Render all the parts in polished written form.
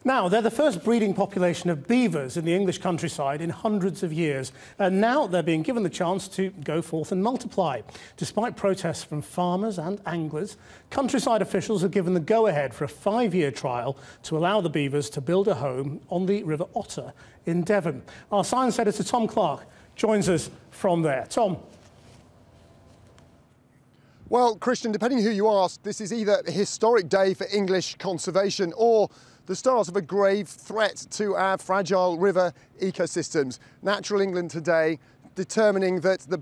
Now, they're the first breeding population of beavers in the English countryside in hundreds of years. And now they're being given the chance to go forth and multiply. Despite protests from farmers and anglers, countryside officials have given the go-ahead for a 5-year trial to allow the beavers to build a home on the River Otter in Devon. Our science editor, Tom Clark, joins us from there. Tom. Well, Christian, depending who you ask, this is either a historic day for English conservation or the start of a grave threat to our fragile river ecosystems. Natural England today determining that the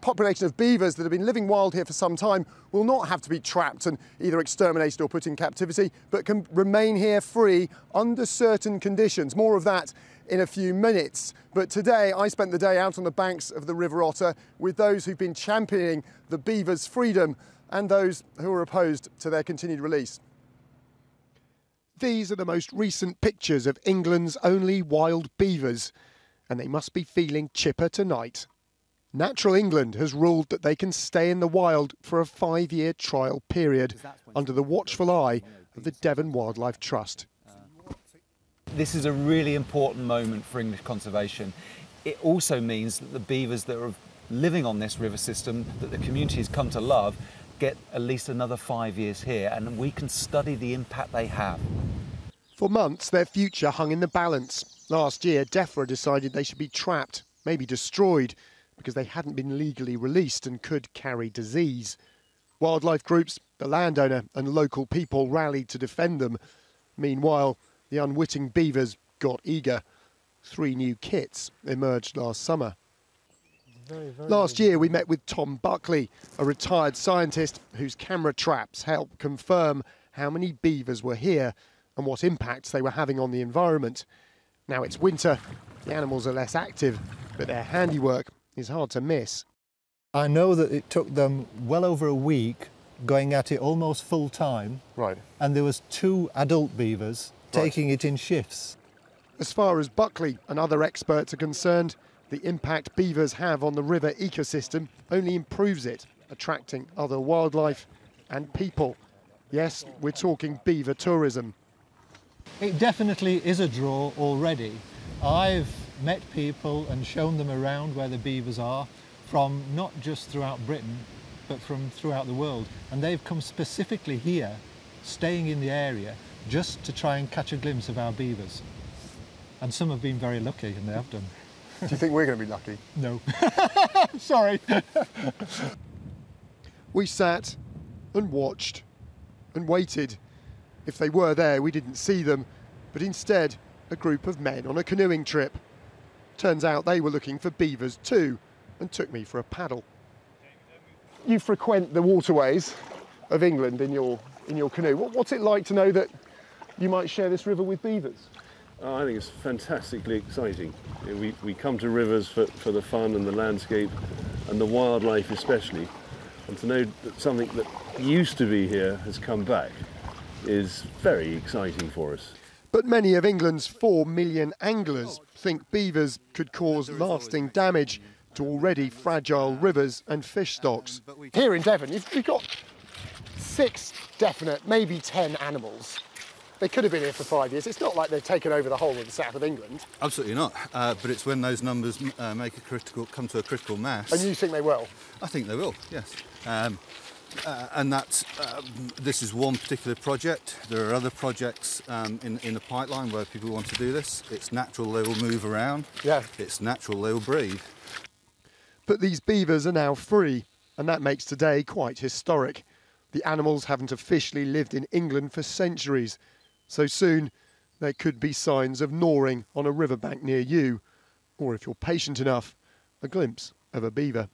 population of beavers that have been living wild here for some time will not have to be trapped and either exterminated or put in captivity, but can remain here free under certain conditions. More of that in a few minutes. But today I spent the day out on the banks of the River Otter with those who've been championing the beavers' freedom and those who are opposed to their continued release. These are the most recent pictures of England's only wild beavers, and they must be feeling chipper tonight. Natural England has ruled that they can stay in the wild for a 5-year trial period under the watchful eye of the Devon Wildlife Trust. This is a really important moment for English conservation. It also means that the beavers that are living on this river system, that the community has come to love, get at least another 5 years here, and we can study the impact they have. For months, their future hung in the balance. Last year, Ch4 decided they should be trapped, maybe destroyed, because they hadn't been legally released and could carry disease. Wildlife groups, the landowner and local people rallied to defend them. Meanwhile, the unwitting beavers got eager. 3 new kits emerged last summer. Last year, we met with Tom Buckley, a retired scientist whose camera traps helped confirm how many beavers were here and what impacts they were having on the environment. Now it's winter, the animals are less active, but their handiwork is hard to miss. I know that it took them well over a week going at it almost full time. Right. And there was 2 adult beavers taking it in shifts. As far as Buckley and other experts are concerned, the impact beavers have on the river ecosystem only improves it, attracting other wildlife and people. Yes, we're talking beaver tourism. It definitely is a draw already. I've met people and shown them around where the beavers are, from not just throughout Britain, but from throughout the world. And they've come specifically here, staying in the area, just to try and catch a glimpse of our beavers. And some have been very lucky, and they have done. Do you think we're going to be lucky? No. Sorry. We sat and watched and waited. If they were there, we didn't see them, but instead a group of men on a canoeing trip. Turns out they were looking for beavers too and took me for a paddle. You frequent the waterways of England in your canoe. What's it like to know that you might share this river with beavers? I think it's fantastically exciting. We come to rivers for the fun and the landscape and the wildlife especially, and to know that something that used to be here has come back is very exciting for us. But many of England's 4 million anglers think beavers could cause lasting damage to already fragile rivers and fish stocks. Here in Devon, you've got 6 definite, maybe 10 animals. They could have been here for 5 years. It's not like they've taken over the whole of the south of England. Absolutely not. But it's when those numbers come to a critical mass. And you think they will? I think they will, yes. And this is one particular project. There are other projects in the pipeline where people want to do this. It's natural they will move around. Yeah. It's natural they will breed. But these beavers are now free, and that makes today quite historic. The animals haven't officially lived in England for centuries. So soon, there could be signs of gnawing on a riverbank near you, or if you're patient enough, a glimpse of a beaver.